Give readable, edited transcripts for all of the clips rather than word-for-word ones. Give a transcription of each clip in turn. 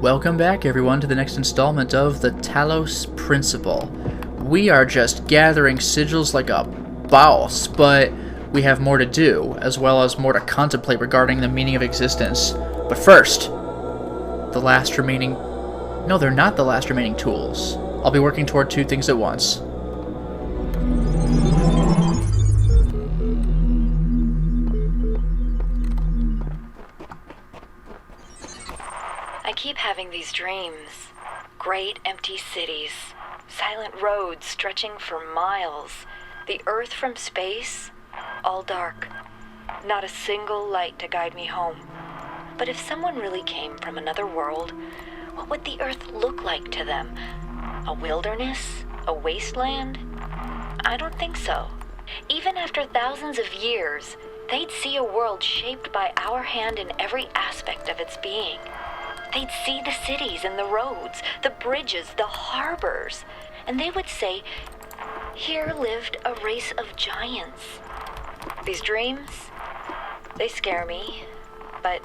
Welcome back, everyone, to the next installment of the Talos Principle. We are just gathering sigils like a boss, but we have more to do, as well as more to contemplate regarding the meaning of existence. But first, the last remaining... No, they're not the last remaining tools. I'll be working toward two things at once. I keep having these dreams. Great empty cities, silent roads stretching for miles, the earth from space, all dark. Not a single light to guide me home. But if someone really came from another world, what would the earth look like to them? A wilderness? A wasteland? I don't think so. Even after thousands of years, they'd see a world shaped by our hand in every aspect of its being. They'd see the cities and the roads, the bridges, the harbors, and they would say, here lived a race of giants. These dreams, they scare me, but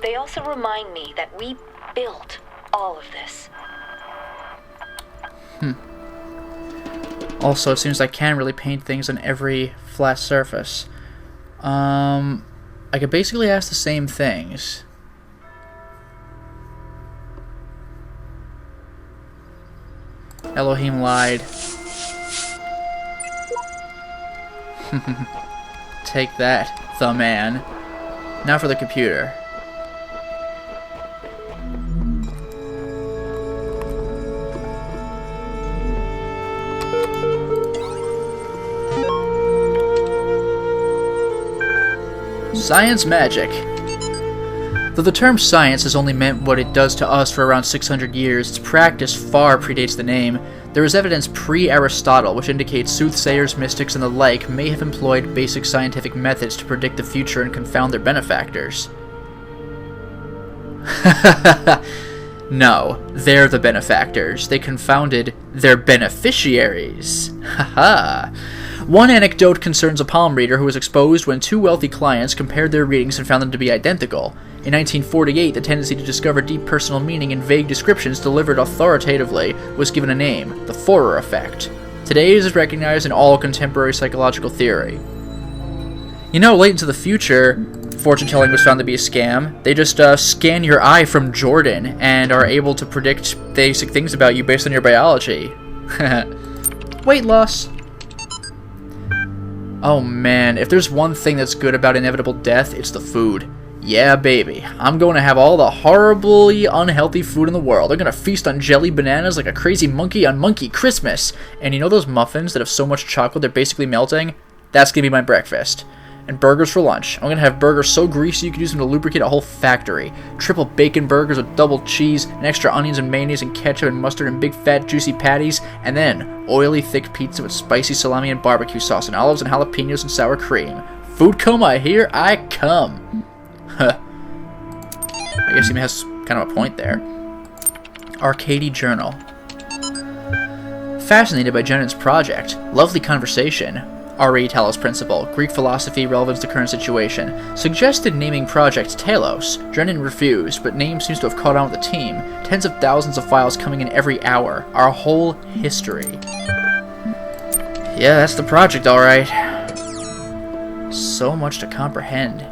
they also remind me that we built all of this. Also, it seems I can't really paint things on every flat surface. I could basically ask the same things. Elohim lied. Take that, the man. Now for the computer. Science magic. Though the term science has only meant what it does to us for around 600 years, its practice far predates the name. There is evidence pre-Aristotle which indicates soothsayers, mystics, and the like may have employed basic scientific methods to predict the future and confound their benefactors. No, they're the benefactors. They confounded their beneficiaries. Haha. One anecdote concerns a palm reader who was exposed when two wealthy clients compared their readings and found them to be identical. In 1948, the tendency to discover deep personal meaning in vague descriptions delivered authoritatively was given a name, the Forer effect. Today it is recognized in all contemporary psychological theory. You know, late into the future, fortune-telling was found to be a scam. They just scan your eye from Jordan and are able to predict basic things about you based on your biology. Weight loss. Oh man, if there's one thing that's good about inevitable death, it's the food. Yeah, baby. I'm going to have all the horribly unhealthy food in the world. I'm going to feast on jelly bananas like a crazy monkey on Monkey Christmas. And you know those muffins that have so much chocolate they're basically melting? That's going to be my breakfast. And burgers for lunch. I'm going to have burgers so greasy you could use them to lubricate a whole factory. Triple bacon burgers with double cheese, and extra onions and mayonnaise and ketchup and mustard and big fat juicy patties. And then oily thick pizza with spicy salami and barbecue sauce and olives and jalapenos and sour cream. Food coma, here I come. Huh. I guess he has kind of a point there. Arcady Journal. Fascinated by Jennan's project. Lovely conversation. R.E. Talos Principle. Greek philosophy, relevance to current situation. Suggested naming project Talos. Drennan refused, but name seems to have caught on with the team. Tens of thousands of files coming in every hour. Our whole history. Yeah, that's the project, alright. So much to comprehend.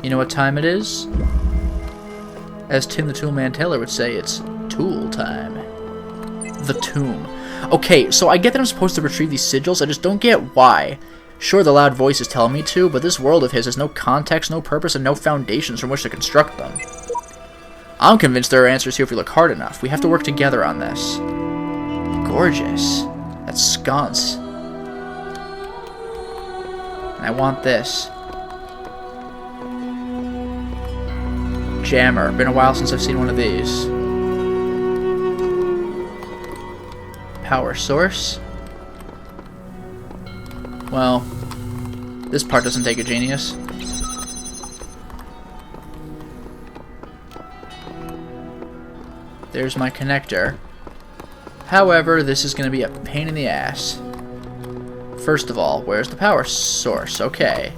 You know what time it is? As Tim the Toolman Taylor would say, it's tool time. The tomb. Okay, so I get that I'm supposed to retrieve these sigils, I just don't get why. Sure, the loud voice is telling me to, but this world of his has no context, no purpose, and no foundations from which to construct them. I'm convinced there are answers here if we look hard enough. We have to work together on this. Gorgeous. That's sconce. And I want this. Jammer. Been a while since I've seen one of these. Power source. Well, this part doesn't take a genius. There's my connector. However, this is going to be a pain in the ass. First of all, where's the power source? Okay.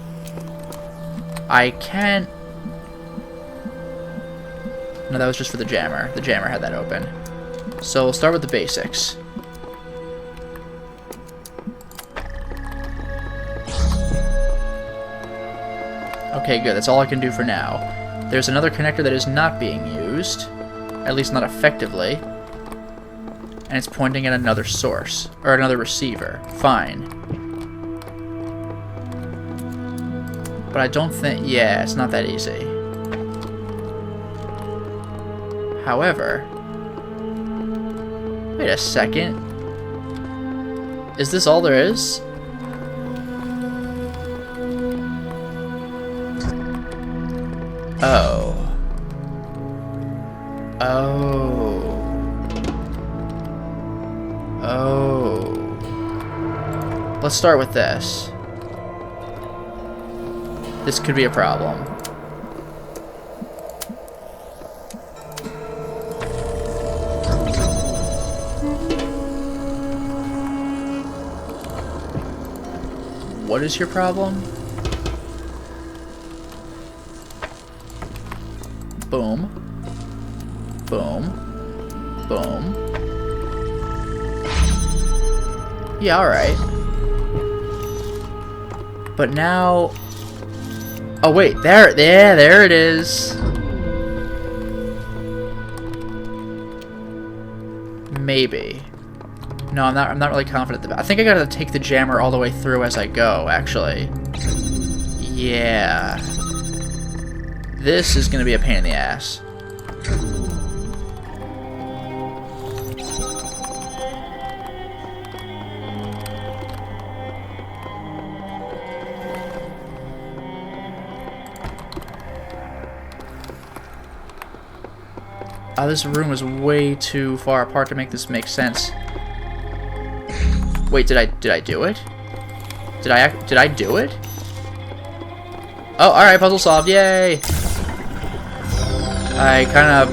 I can't... No, that was just for the jammer. The jammer had that open. So we'll start with the basics. Okay, good. That's all I can do for now. There's another connector that is not being used. At least not effectively. And it's pointing at another source. Or another receiver. Fine. But I don't think... Yeah, it's not that easy. However... Wait a second. Is this all there is? Oh. Oh. Oh. Let's start with this. This could be a problem. What is your problem? Boom. Boom. Boom. Yeah, alright. But now... Oh wait, there it is. Maybe. No, I'm not really confident. I think I gotta take the jammer all the way through as I go, actually. Yeah. This is gonna be a pain in the ass. Oh, this room is way too far apart to make this make sense. Wait, did I do it? Did I do it? Oh, alright, puzzle solved, yay! I kind of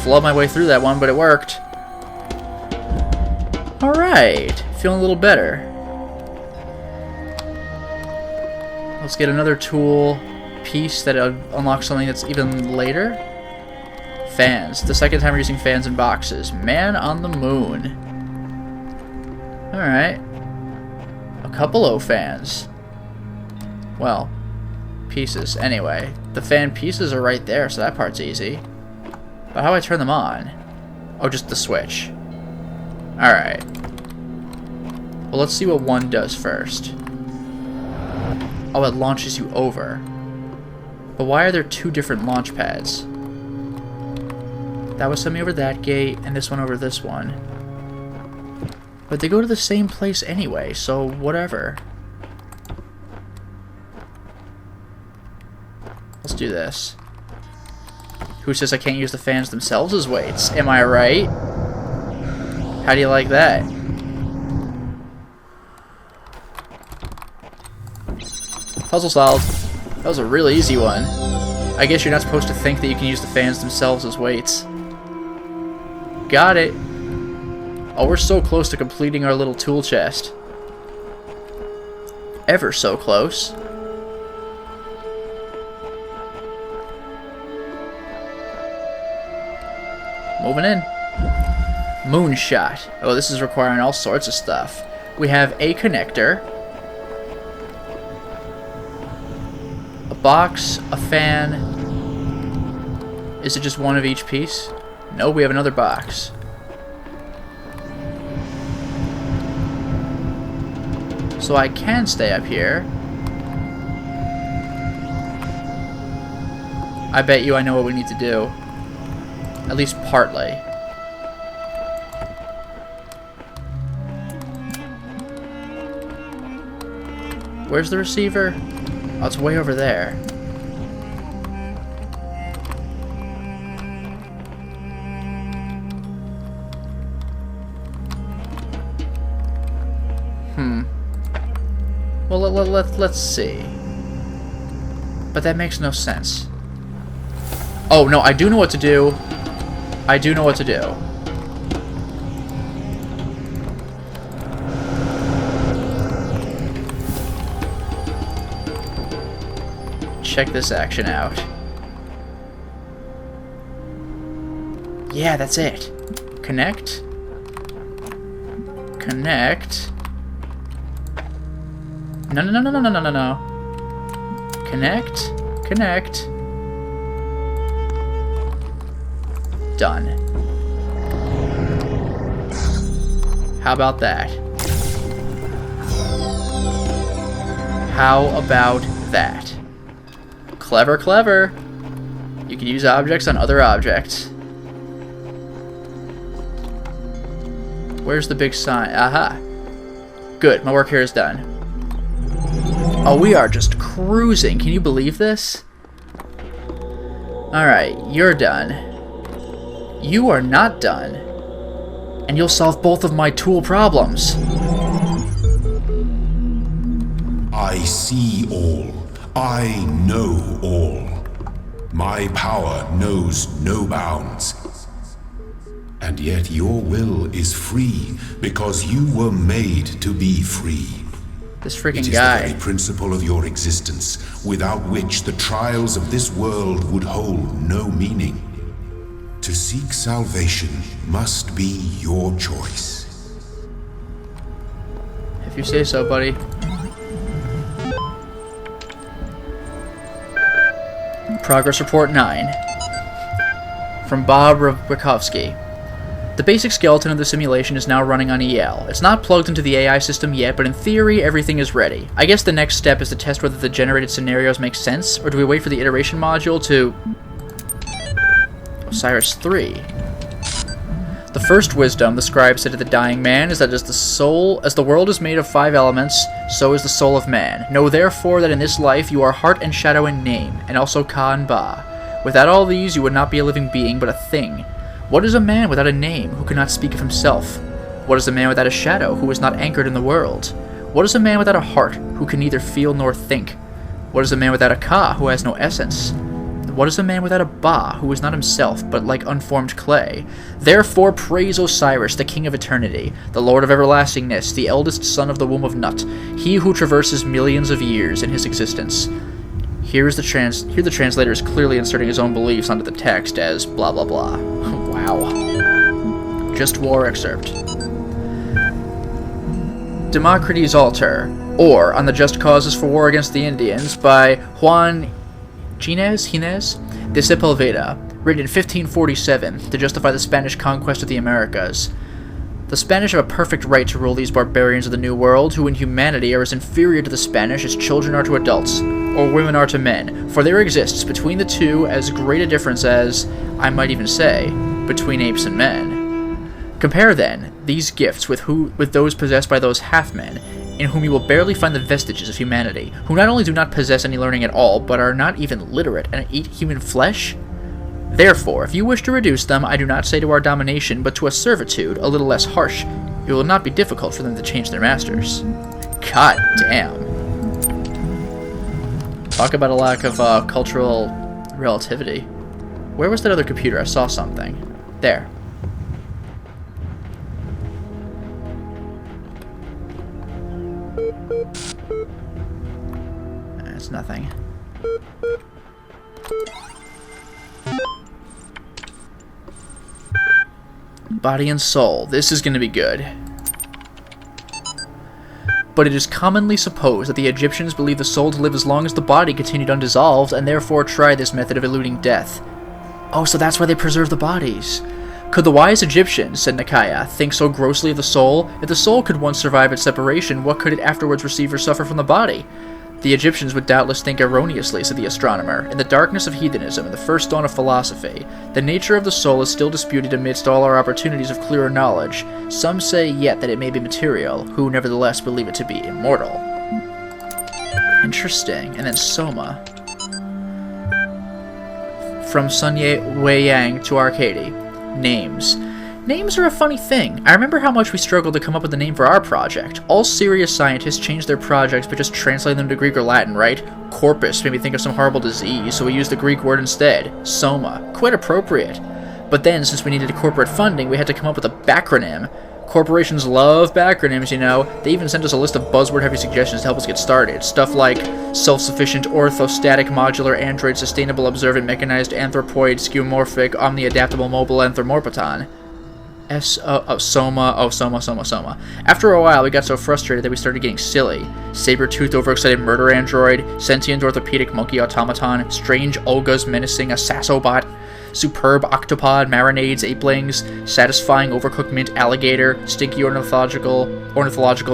flubbed my way through that one, but it worked. Alright, feeling a little better. Let's get another tool piece that unlocks something that's even later. Fans. The second time we're using fans in boxes. Man on the moon. Alright. A couple of fans. Well, pieces. Anyway, the fan pieces are right there, so that part's easy. But how do I turn them on? Oh, just the switch. Alright. Well, let's see what one does first. Oh, it launches you over. But why are there two different launch pads? That would send me over that gate, and this one over this one. But they go to the same place anyway, so whatever. Let's do this. Who says I can't use the fans themselves as weights? Am I right? How do you like that? Puzzle solved. That was a really easy one. I guess you're not supposed to think that you can use the fans themselves as weights. Got it. Oh, we're so close to completing our little tool chest. Ever so close. Moving in. Moonshot. Oh, this is requiring all sorts of stuff. We have a connector, a box, a fan. Is it just one of each piece? No, we have another box. So I can stay up here. I bet you I know what we need to do. At least partly. Where's the receiver? Oh, it's way over there. Well, let's see. But that makes no sense. Oh, no, I do know what to do. I do know what to do. Check this action out. Yeah, that's it. Connect. Connect. No, no, no, no, no, no, no, no. Connect. Connect. Done. How about that? How about that? Clever, clever. You can use objects on other objects. Where's the big sign? Aha. Good, my work here is done. Oh, we are just cruising. Can you believe this? Alright, you're done. You are not done. And you'll solve both of my tool problems. I see all. I know all. My power knows no bounds. And yet your will is free because you were made to be free. This freaking It is guy. the very principle of your existence, without which the trials of this world would hold no meaning. To seek salvation must be your choice. If you say so, buddy. Progress Report 9. From Bob Rakowski. The basic skeleton of the simulation is now running on EL. It's not plugged into the AI system yet, but in theory, everything is ready. I guess the next step is to test whether the generated scenarios make sense, or do we wait for the iteration module to... Osiris 3. The first wisdom the scribe said to the dying man is that as the world is made of 5 elements, so is the soul of man. Know therefore that in this life you are heart and shadow and name, and also Ka and Ba. Without all these you would not be a living being, but a thing. What is a man without a name, who cannot speak of himself? What is a man without a shadow, who is not anchored in the world? What is a man without a heart, who can neither feel nor think? What is a man without a Ka, who has no essence? What is a man without a Ba, who is not himself, but like unformed clay? Therefore praise Osiris, the king of eternity, the lord of everlastingness, the eldest son of the womb of Nut, he who traverses millions of years in his existence. Here the translator is clearly inserting his own beliefs onto the text as blah blah blah. Wow. Just war excerpt. Democritus' Altar, or On the Just Causes for War Against the Indians, by Juan Gines de Sepulveda, written in 1547 to justify the Spanish conquest of the Americas. The Spanish have a perfect right to rule these barbarians of the New World, who in humanity are as inferior to the Spanish as children are to adults, or women are to men, for there exists between the two as great a difference as, I might even say, between apes and men. Compare, then, these gifts with those possessed by those half-men, in whom you will barely find the vestiges of humanity, who not only do not possess any learning at all, but are not even literate and eat human flesh. Therefore, if you wish to reduce them, I do not say to our domination, but to a servitude a little less harsh. It will not be difficult for them to change their masters. God damn. Talk about a lack of cultural relativity. Where was that other computer? I saw something. There. It's nothing. Body and soul. This is going to be good. But it is commonly supposed that the Egyptians believed the soul to live as long as the body continued undissolved, and therefore tried this method of eluding death. Oh, so that's why they preserve the bodies. Could the wise Egyptians, said Nikaya, think so grossly of the soul? If the soul could once survive its separation, what could it afterwards receive or suffer from the body? The Egyptians would doubtless think erroneously, said the astronomer. In the darkness of heathenism, in the first dawn of philosophy, the nature of the soul is still disputed amidst all our opportunities of clearer knowledge. Some say yet that it may be material, who nevertheless believe it to be immortal. Interesting. And then Soma. From Sunye Wei Yang to Arcady. Names. Names are a funny thing. I remember how much we struggled to come up with a name for our project. All serious scientists change their projects by just translating them to Greek or Latin, right? Corpus made me think of some horrible disease, so we used the Greek word instead. Soma. Quite appropriate. But then, since we needed corporate funding, we had to come up with a backronym. Corporations love backronyms, you know. They even sent us a list of buzzword-heavy suggestions to help us get started. Stuff like self-sufficient, orthostatic, modular, android, sustainable, observant, mechanized, anthropoid, skeuomorphic, omni-adaptable, mobile, anthropomorphoton. Soma. After a while, we got so frustrated that we started getting silly. Saber-toothed, overexcited murder android, sentient orthopedic monkey automaton, strange Olga's menacing assassobot, superb octopod, marinades, apelings, satisfying overcooked mint alligator, stinky ornithological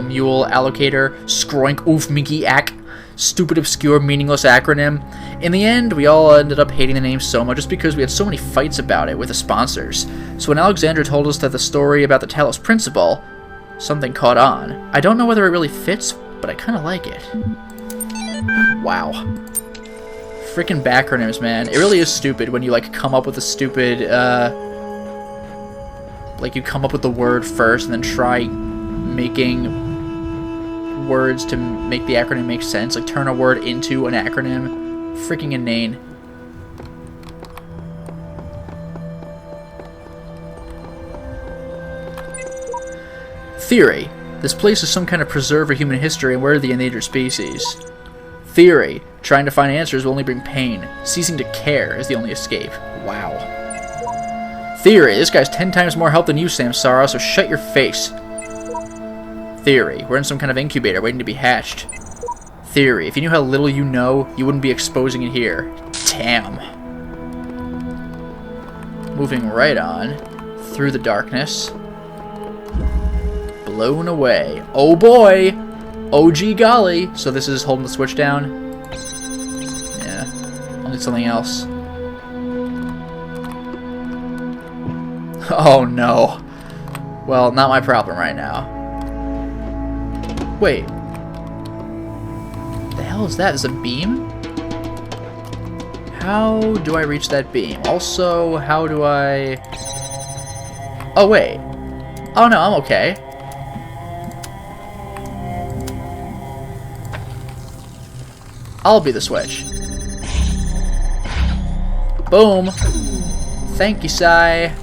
mule allocator, skroink oof minky ack, stupid obscure meaningless acronym. In the end, we all ended up hating the name Soma just because we had so many fights about it with the sponsors. So when Alexandra told us that the story about the Talos principle, something caught on. I don't know whether it really fits, but I kind of like it. Wow. Freaking backronyms, man. It really is stupid when you, like, come up with a stupid, like, you come up with the word first and then try making words to make the acronym make sense. Like, turn a word into an acronym. Freaking inane. Theory. This place is some kind of preserve of human history and we're the endangered species. Theory. Trying to find answers will only bring pain. Ceasing to care is the only escape. Wow. Theory. This guy's 10 times more help than you, Samsara, so shut your face. Theory. We're in some kind of incubator waiting to be hatched. Theory. If you knew how little you know, you wouldn't be exposing it here. Damn. Moving right on. Through the darkness. Blown away. Oh boy! Oh gee golly! So this is holding the switch down? Yeah. I'll need something else. Oh no. Well, not my problem right now. Wait. The hell is that? Is it a beam? How do I reach that beam? Also, how do I... Oh, wait. Oh, no, I'm okay. I'll be the switch. Boom. Thank you, Sai.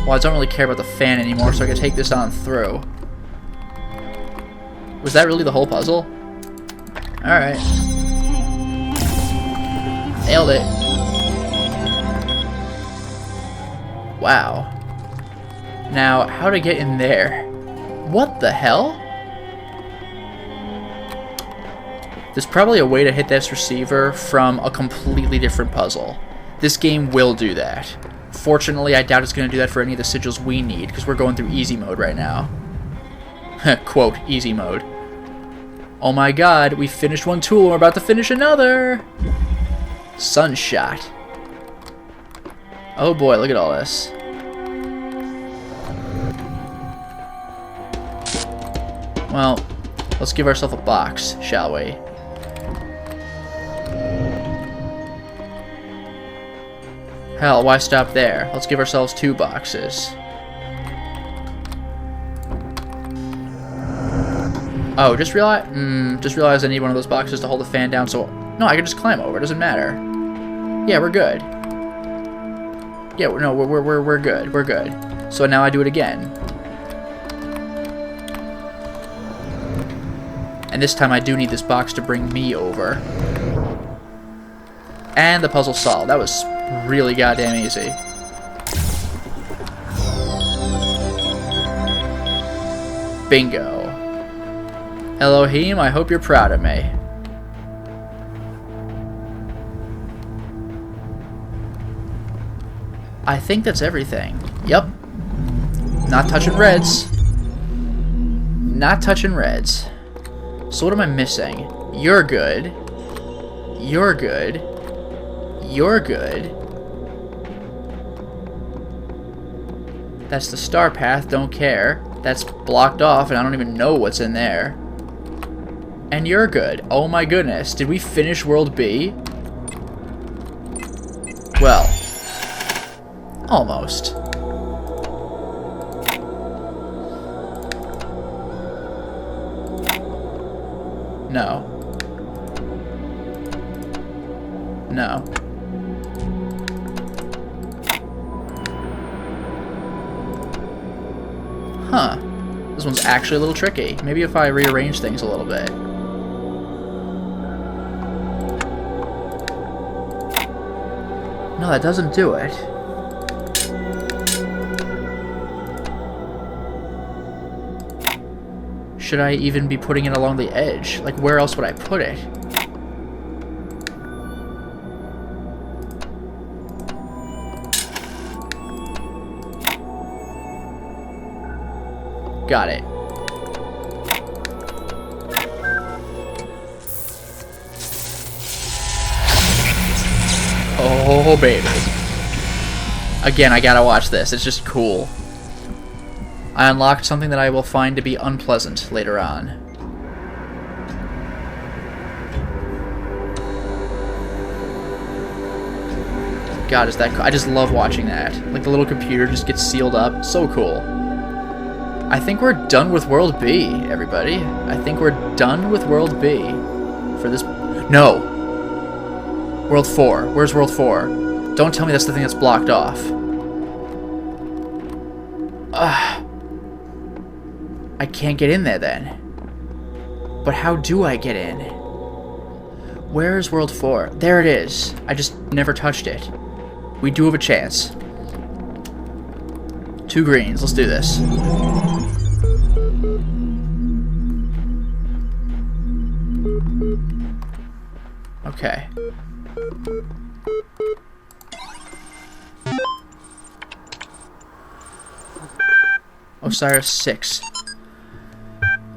Well, I don't really care about the fan anymore, so I can take this on through. Was that really the whole puzzle? Alright. Nailed it. Wow. Now, how to get in there? What the hell? There's probably a way to hit this receiver from a completely different puzzle. This game will do that. Fortunately, I doubt it's going to do that for any of the sigils we need, because we're going through easy mode right now. Quote, easy mode. Oh my god, we finished one tool and we're about to finish another! Sunshot. Oh boy, look at all this. Well, let's give ourselves a box, shall we? Hell, why stop there? Let's give ourselves 2 boxes. Oh, just realize I need one of those boxes to hold the fan down, so... No, I can just climb over, it doesn't matter. Yeah, we're good. Yeah, no, we're good, we're good. So now I do it again. And this time I do need this box to bring me over. And the puzzle solved. That was really goddamn easy. Bingo. Elohim, I hope you're proud of me. I think that's everything. Yep. Not touching reds. Not touching reds. So what am I missing? You're good. You're good. You're good. That's the star path, don't care. That's blocked off and I don't even know what's in there. And you're good. Oh my goodness. Did we finish World B? Well. Almost. No. No. Huh. This one's actually a little tricky. Maybe if I rearrange things a little bit. No, that doesn't do it. Should I even be putting it along the edge? Like, where else would I put it? Got it. Oh, baby. Again, I gotta watch this. It's just cool. I unlocked something that I will find to be unpleasant later on. God, is that cool? I just love watching that. Like, the little computer just gets sealed up. So cool. I think we're done with World B, everybody. I think we're done with World B for this... No! World 4. Where's World 4? Don't tell me that's the thing that's blocked off. I can't get in there then. But how do I get in? Where is World 4? There it is. I just never touched it. We do have a chance. 2 greens. Let's do this. Okay. Osiris 6.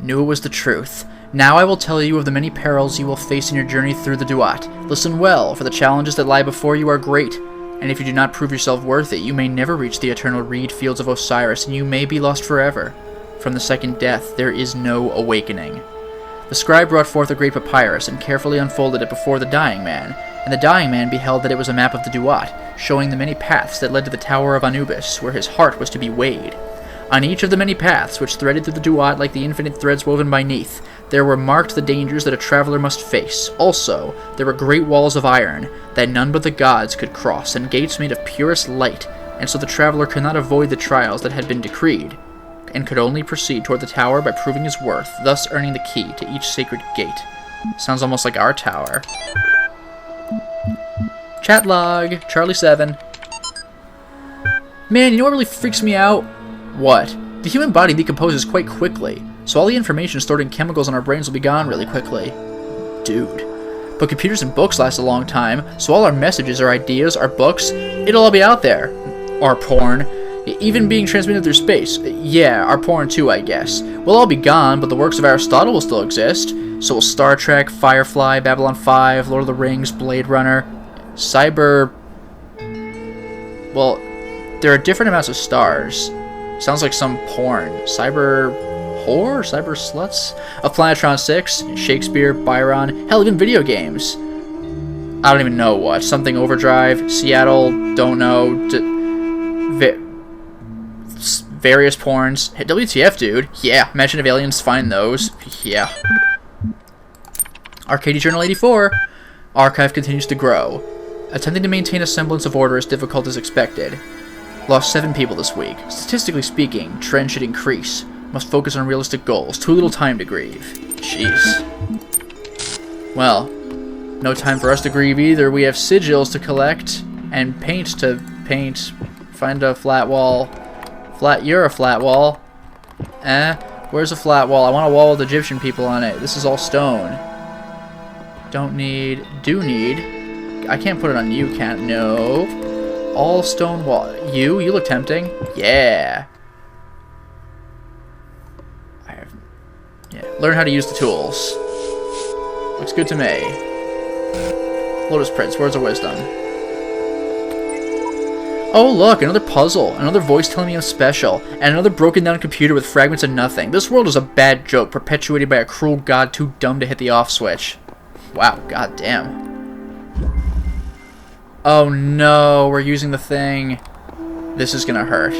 Knew it was the truth. Now I will tell you of the many perils you will face in your journey through the Duat. Listen well, for the challenges that lie before you are great, and if you do not prove yourself worthy, you may never reach the eternal reed fields of Osiris, and you may be lost forever. From the second death, there is no awakening. The scribe brought forth a great papyrus, and carefully unfolded it before the dying man, and the dying man beheld that it was a map of the Duat, showing the many paths that led to the Tower of Anubis, where his heart was to be weighed. On each of the many paths which threaded through the Duat like the infinite threads woven by Neith, there were marked the dangers that a traveler must face. Also, there were great walls of iron that none but the gods could cross, and gates made of purest light, and so the traveler could not avoid the trials that had been decreed, and could only proceed toward the tower by proving his worth, thus earning the key to each sacred gate. Sounds almost like our tower. Chat log, Charlie 7. Man, you know what really freaks me out? What? The human body decomposes quite quickly, so all the information stored in chemicals in our brains will be gone really quickly. Dude. But computers and books last a long time, so all our messages, our ideas, our books, it'll all be out there. Our porn. Even being transmitted through space. Yeah, our porn too, I guess. We'll all be gone, but the works of Aristotle will still exist. So will Star Trek, Firefly, Babylon 5, Lord of the Rings, Blade Runner, Cyber... Well, there are different amounts of stars. Sounds like some porn. Cyber whore? Cyber sluts? Of Planetron 6, Shakespeare, Byron, hell, even video games. I don't even know what. Something Overdrive, Seattle, don't know. Various porns. Hey, WTF, dude. Yeah, Imagine if aliens find those. Yeah. Arcade Journal 84. Archive continues to grow. Attempting to maintain a semblance of order is difficult as expected. Lost 7 people this week. Statistically speaking, trend should increase. Must focus on realistic goals. Too little time to grieve. Jeez. Well, no time for us to grieve either. We have sigils to collect and paint to paint. Find a flat wall. You're a flat wall. Where's a flat wall? I want a wall with Egyptian people on it. This is all stone. Don't need. Do need. I can't put it on you, can't. No. All stone wall. You look tempting. Yeah. Learn how to use the tools. Looks good to me. Lotus Prince, words of wisdom. Oh look, another puzzle. Another voice telling me I'm special. And another broken down computer with fragments of nothing. This world is a bad joke, perpetuated by a cruel god too dumb to hit the off switch. Wow, goddamn. Oh no, we're using the thing. This is gonna hurt.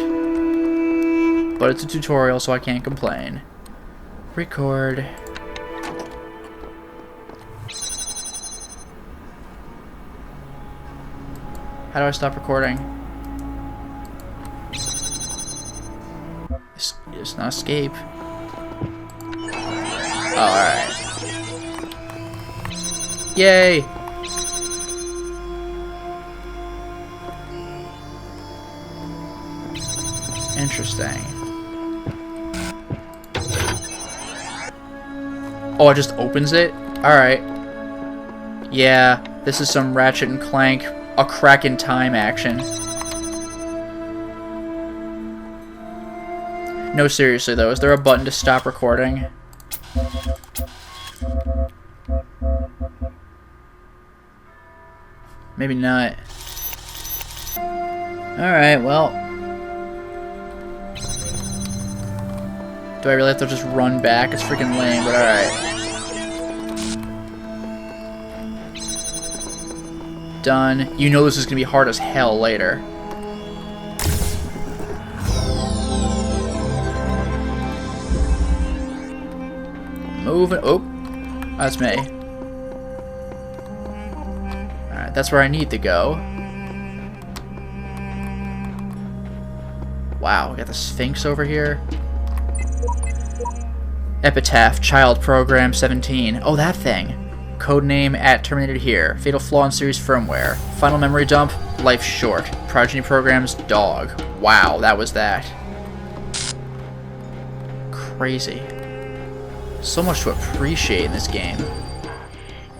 But it's a tutorial, so I can't complain. Record. How do I stop recording? use, not escape. Oh, alright. Yay! Interesting. Oh, it just opens it? Alright. Yeah, this is some Ratchet and Clank, a crack in time action. No, seriously though, is there a button to stop recording? Maybe not. Alright, well. Do I really have to just run back? It's freaking lame, but alright. Done. You know this is gonna be hard as hell later. Moving. Oh, that's me. Alright, that's where I need to go. Wow, we got the Sphinx over here. Epitaph, Child Program 17. Oh, that thing. Codename @terminated here. Fatal flaw in series firmware. Final memory dump, life short. Progeny programs, dog. Wow, that was that. Crazy. So much to appreciate in this game.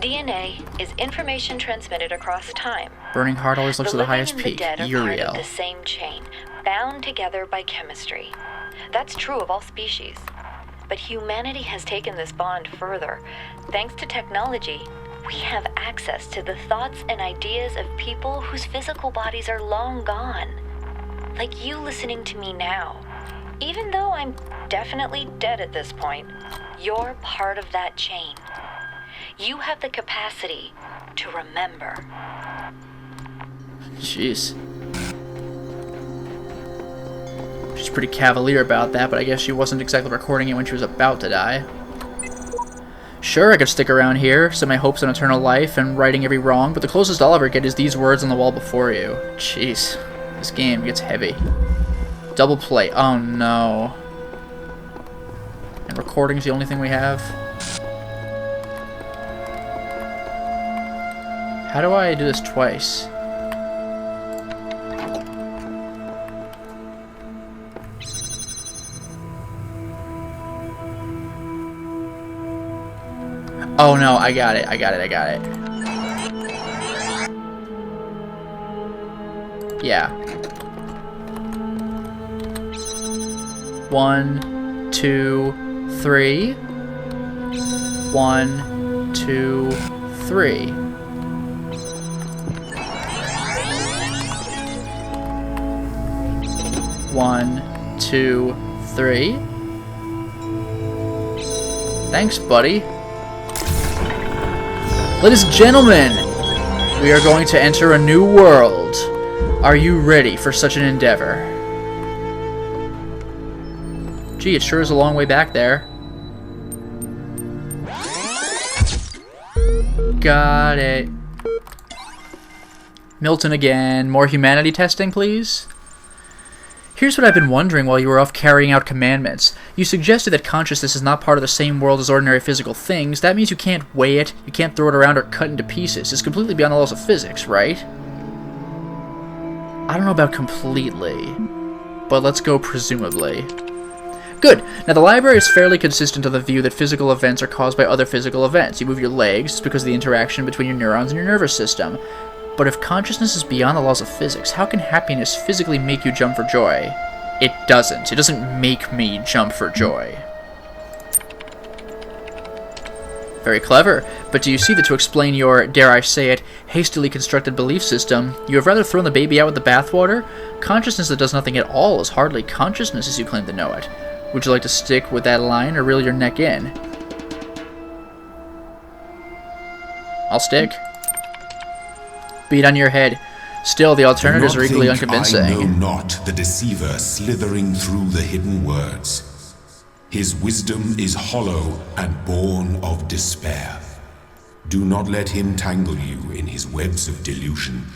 DNA is information transmitted across time. Burning Heart always looks at the highest peak. The dead are part Uriel. of the same chain, bound together by chemistry. That's true of all species. But humanity has taken this bond further. Thanks to technology, we have access to the thoughts and ideas of people whose physical bodies are long gone. Like you listening to me now. Even though I'm definitely dead at this point, you're part of that chain. You have the capacity to remember. Jeez. She's pretty cavalier about that, but I guess she wasn't exactly recording it when she was about to die. Sure, I could stick around here, set my hopes on eternal life and righting every wrong, but the closest I'll ever get is these words on the wall before you. Jeez. This game gets heavy. Double play. Oh no. And recording's the only thing we have? How do I do this twice? Oh no, I got it. Yeah. 1, 2, 3. 1, 2, 3. One, 2, 3. Thanks, buddy. Ladies and gentlemen, we are going to enter a new world. Are you ready for such an endeavor? Gee, it sure is a long way back there. Got it. Milton again. More humanity testing, please? Here's what I've been wondering while you were off carrying out commandments. You suggested that consciousness is not part of the same world as ordinary physical things. That means you can't weigh it, you can't throw it around or cut into pieces. It's completely beyond the laws of physics, right? I don't know about completely, but let's go presumably. Good. Now the library is fairly consistent to the view that physical events are caused by other physical events. You move your legs, it's because of the interaction between your neurons and your nervous system. But if consciousness is beyond the laws of physics, how can happiness physically make you jump for joy? It doesn't. It doesn't make me jump for joy. Very clever. But do you see that to explain your, dare I say it, hastily constructed belief system, you have rather thrown the baby out with the bathwater? Consciousness that does nothing at all is hardly consciousness as you claim to know it. Would you like to stick with that line or reel your neck in? I'll stick. Beat on your head. Still, the alternatives are equally unconvincing. I know not the deceiver slithering through the hidden words. His wisdom is hollow and born of despair. Do not let him tangle you in his webs of delusion.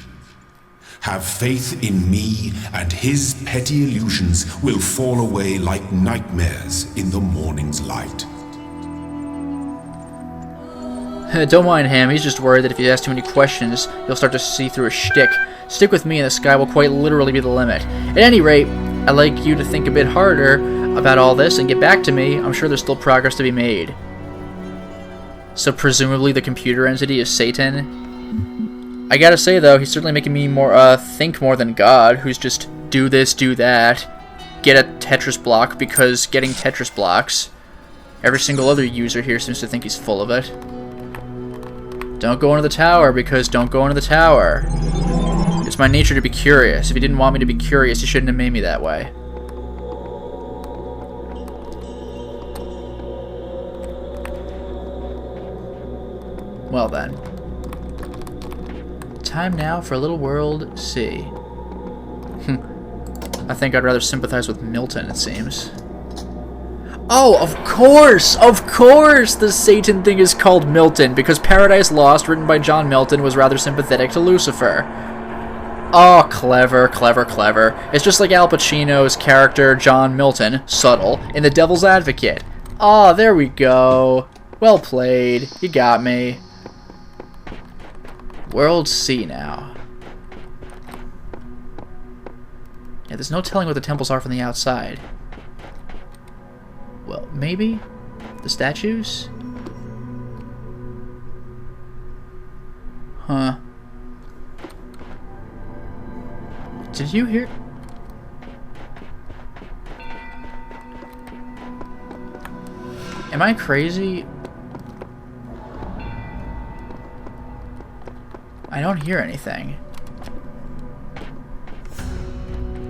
Have faith in me, and his petty illusions will fall away like nightmares in the morning's light. Don't mind him, he's just worried that if you ask too many questions, you'll start to see through his shtick. Stick with me and the sky will quite literally be the limit. At any rate, I'd like you to think a bit harder about all this and get back to me. I'm sure there's still progress to be made. So presumably the computer entity is Satan? I gotta say though, he's certainly making me think more than God, who's just do this, do that, get a Tetris block because getting Tetris blocks. Every single other user here seems to think he's full of it. Don't go into the tower, because don't go into the tower. It's my nature to be curious. If you didn't want me to be curious, you shouldn't have made me that way. Well then. Time now for a little world C. I think I'd rather sympathize with Milton, it seems. Oh, of course! Of course the Satan thing is called Milton, because Paradise Lost, written by John Milton, was rather sympathetic to Lucifer. Oh, clever, clever, clever. It's just like Al Pacino's character, John Milton, subtle, in The Devil's Advocate. Oh, there we go. Well played. You got me. World C now. Yeah, there's no telling what the temples are from the outside. Well, maybe? The statues? Huh. Did you hear? Am I crazy? I don't hear anything.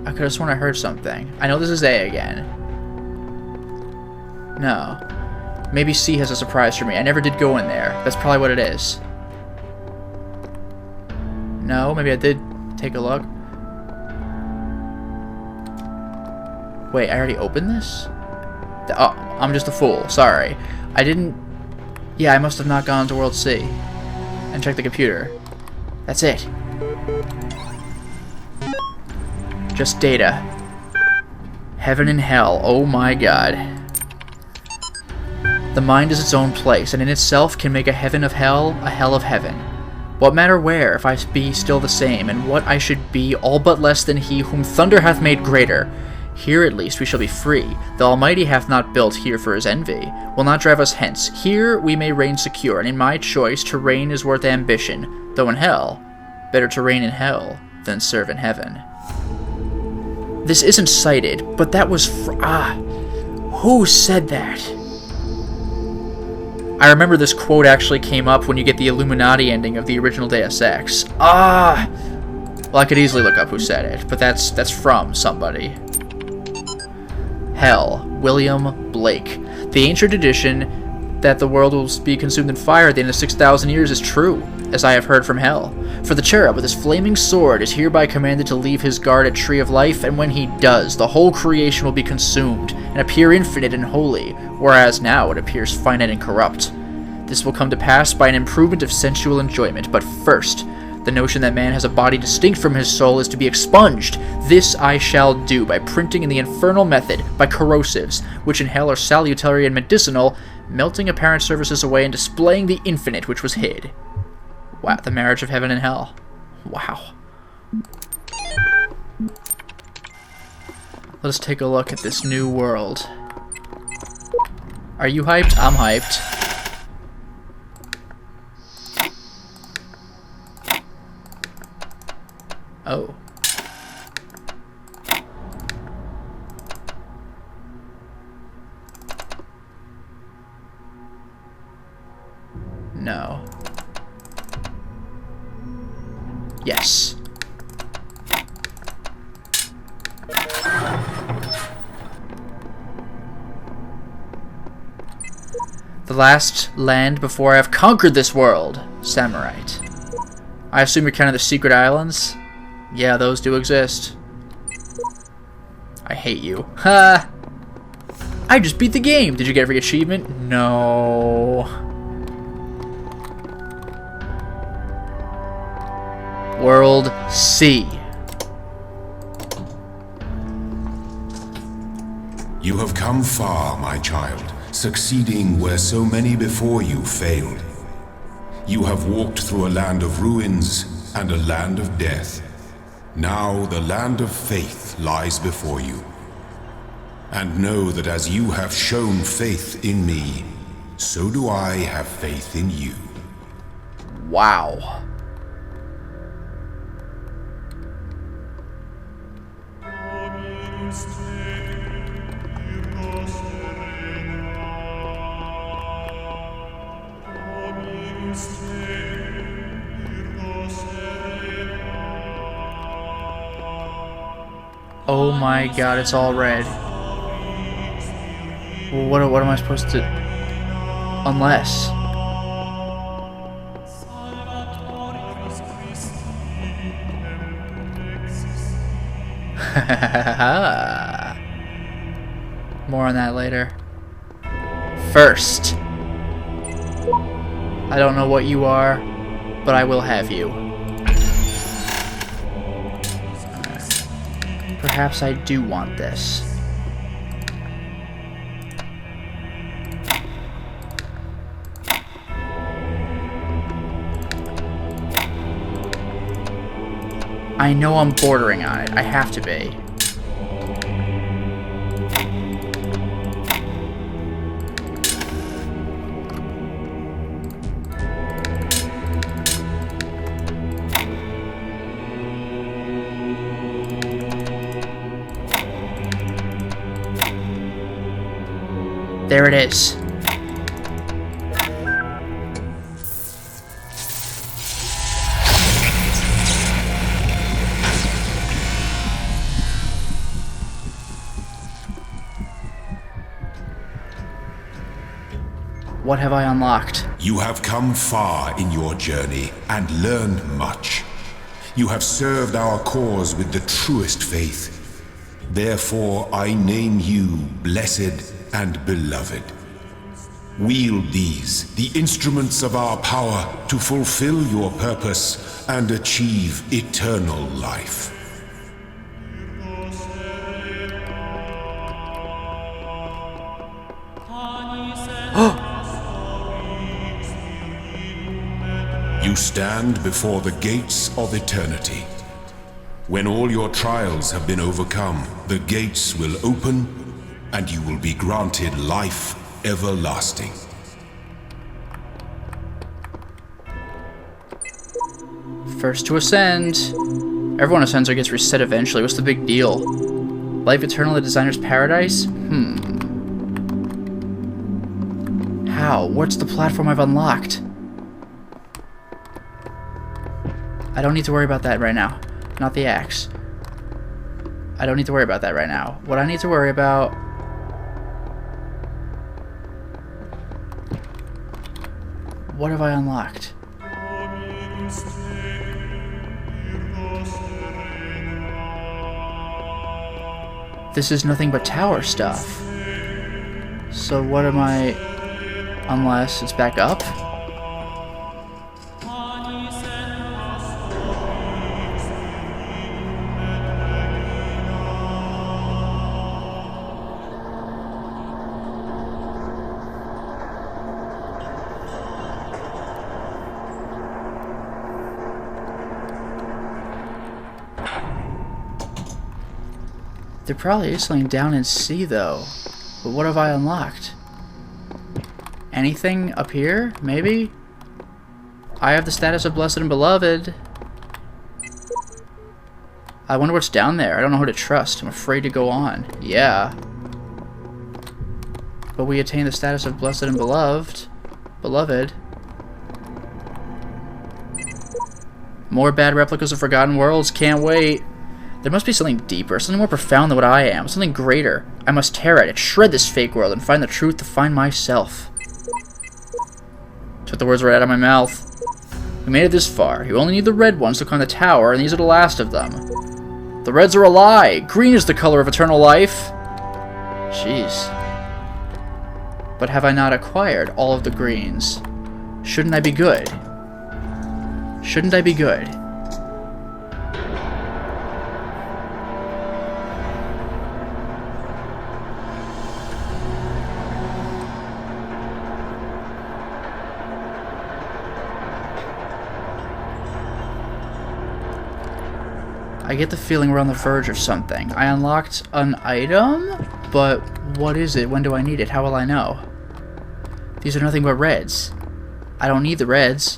I could have sworn I heard something. I know this is A again. No. Maybe C has a surprise for me. I never did go in there. That's probably what it is. No, maybe I did take a look. Wait, I already opened this? Oh, I'm just a fool. Sorry. I didn't... Yeah, I must have not gone to World C. And checked the computer. That's it. Just data. Heaven and hell. Oh my god. The mind is its own place, and in itself can make a heaven of hell, a hell of heaven. What matter where, if I be still the same, and what I should be, all but less than he whom thunder hath made greater? Here at least we shall be free. The Almighty hath not built here for his envy, will not drive us hence. Here we may reign secure, and in my choice to reign is worth ambition, though in hell, better to reign in hell than serve in heaven. This isn't cited, but that was who said that? I remember this quote actually came up when you get the Illuminati ending of the original Deus Ex. Well, I could easily look up who said it, but that's from somebody. Hell, William Blake. The ancient tradition that the world will be consumed in fire at the end of 6,000 years is true, as I have heard from hell. For the cherub with his flaming sword is hereby commanded to leave his guard at Tree of Life, and when he does, the whole creation will be consumed, and appear infinite and holy, whereas now it appears finite and corrupt. This will come to pass by an improvement of sensual enjoyment, but first, the notion that man has a body distinct from his soul is to be expunged. This I shall do by printing in the infernal method, by corrosives, which in hell are salutary and medicinal, melting apparent surfaces away and displaying the infinite which was hid. Wow, the marriage of heaven and hell. Wow. Let's take a look at this new world. Are you hyped? I'm hyped. Oh. No. Yes. The last land before I have conquered this world. Samurite. I assume you're counting the secret islands? Yeah, those do exist. I hate you. Ha! I just beat the game! Did you get every achievement? No. World C. You have come far, my child, succeeding where so many before you failed. You have walked through a land of ruins and a land of death. Now the land of faith lies before you. And know that as you have shown faith in me, so do I have faith in you. Wow. Oh my god, it's all red. Well, what am I supposed to... Unless... More on that later. First, I don't know what you are, but I will have you. Perhaps I do want this. I know I'm bordering on it. I have to be. There it is. What have I unlocked? You have come far in your journey and learned much. You have served our cause with the truest faith. Therefore, I name you blessed and beloved. Wield these, the instruments of our power, to fulfill your purpose and achieve eternal life. You stand before the gates of eternity. When all your trials have been overcome, the gates will open and you will be granted life everlasting. First to ascend. Everyone ascends or gets reset eventually. What's the big deal? Life eternal, the designer's paradise? How? What's the platform I've unlocked? I don't need to worry about that right now. Not the axe. I don't need to worry about that right now. What I need to worry about... What have I unlocked? This is nothing but tower stuff. So what am I... Unless it's back up? There probably is something down in C though. But what have I unlocked? Anything up here? Maybe? I have the status of blessed and beloved. I wonder what's down there. I don't know who to trust. I'm afraid to go on. Yeah. But we attain the status of blessed and beloved. Beloved. More bad replicas of Forgotten Worlds. Can't wait. There must be something deeper, something more profound than what I am, something greater. I must tear at it, shred this fake world, and find the truth to find myself. Took the words right out of my mouth. We made it this far. You only need the red ones to climb the tower, and these are the last of them. The reds are a lie. Green is the color of eternal life. Jeez. But have I not acquired all of the greens? Shouldn't I be good? Shouldn't I be good? I get the feeling we're on the verge of something. I unlocked an item, but what is it? When do I need it? How will I know? These are nothing but reds. I don't need the reds.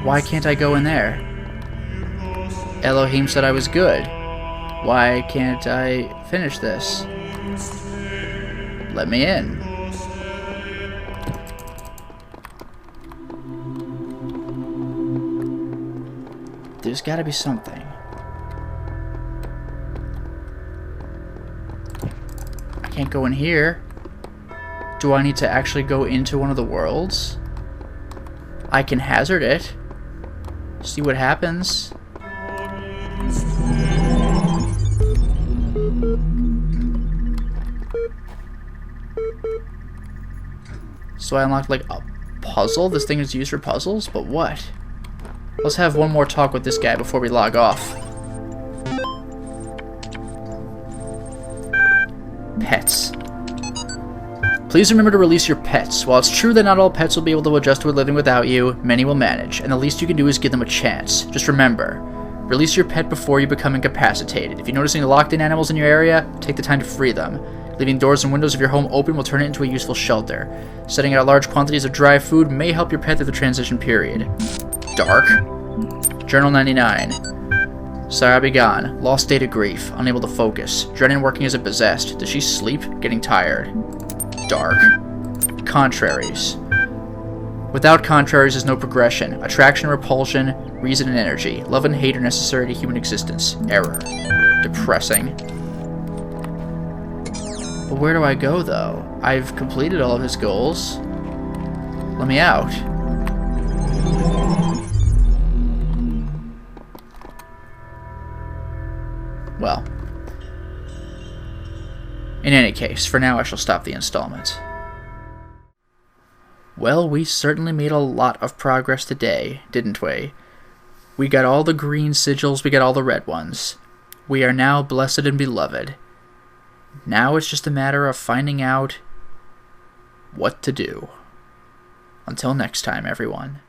Why can't I go in there? Elohim said I was good. Why can't I finish this? Let me in. There's gotta be something. I can't go in here. Do I need to actually go into one of the worlds? I can hazard it. See what happens. So I unlocked like a puzzle? This thing is used for puzzles? But what? Let's have one more talk with this guy before we log off. Pets. Please remember to release your pets. While it's true that not all pets will be able to adjust to living without you, many will manage, and the least you can do is give them a chance. Just remember, release your pet before you become incapacitated. If you notice any locked-in animals in your area, take the time to free them. Leaving doors and windows of your home open will turn it into a useful shelter. Setting out large quantities of dry food may help your pet through the transition period. Dark. Journal 99. Sarah be gone. Lost state of grief. Unable to focus. Dreading working as a possessed. Does she sleep? Getting tired. Dark. Contraries. Without contraries is no progression. Attraction, repulsion, reason, and energy. Love and hate are necessary to human existence. Error. Depressing. But where do I go, though? I've completed all of his goals. Let me out. Well. In any case, for now I shall stop the installment. Well, we certainly made a lot of progress today, didn't we? We got all the green sigils, we got all the red ones. We are now blessed and beloved. Now it's just a matter of finding out what to do. Until next time, everyone.